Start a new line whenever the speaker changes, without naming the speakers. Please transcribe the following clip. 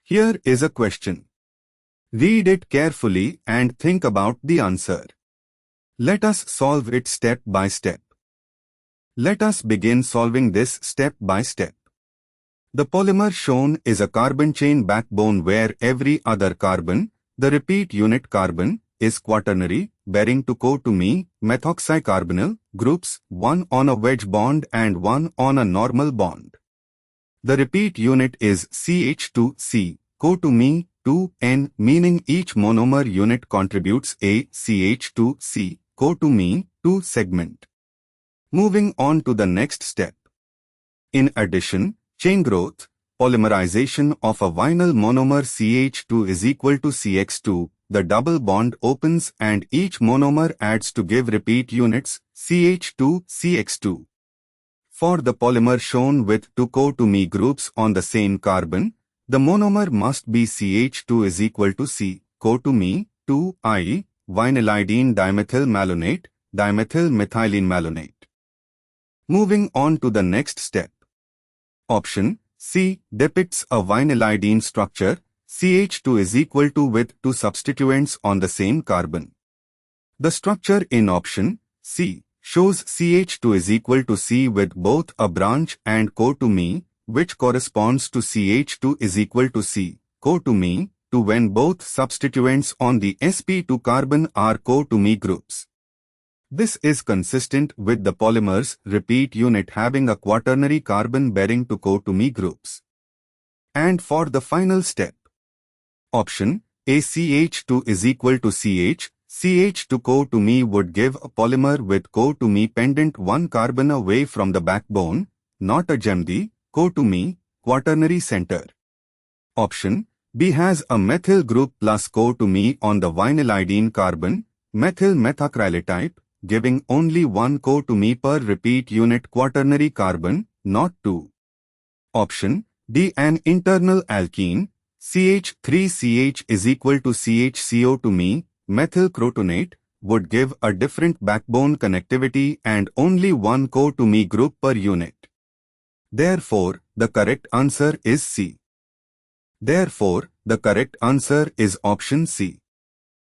Here is a question. Read it carefully and think about the answer. Let us solve it step by step. Let us begin solving this step by step. The polymer shown is a carbon chain backbone where every other carbon, the repeat unit carbon, is quaternary, bearing two co-to-me methoxycarbonyl groups, one on a wedge bond and one on a normal bond. The repeat unit is CH2C, co-to-me 2N, meaning each monomer unit contributes a CH2C, co-to-me 2 segment. Moving on to the next step. In addition, chain growth, polymerization of a vinyl monomer CH2 is equal to CX2, the double bond opens and each monomer adds to give repeat units CH2, CX2. For the polymer shown with two co-to-me groups on the same carbon, the monomer must be CH2 is equal to C, co-to-me 2I, vinylidene dimethyl malonate, dimethyl methylene malonate. Moving on to the next step. Option C depicts a vinylidene structure, CH2 is equal to with two substituents on the same carbon. The structure in option C shows CH2 is equal to C with both a branch and co-to-me, which corresponds to CH2 is equal to C, co-to-me, to when both substituents on the sp2 carbon are co-to-me groups. This is consistent with the polymer's repeat unit having a quaternary carbon bearing two co-to-me groups. And for the final step. Option A CH2 is equal to CH, CH2 co-to-me would give a polymer with co-to-me pendant one carbon away from the backbone, not a JEE co-to-me quaternary center. Option B has a methyl group plus co-to-me on the vinylidene carbon, methyl methacrylate, giving only one co-to-me per repeat unit quaternary carbon, not two. Option D an internal alkene, CH3CH is equal to CHCO2me, methyl crotonate, would give a different backbone connectivity and only one co-to-me group per unit. Therefore, the correct answer is C. Therefore, the correct answer is option C.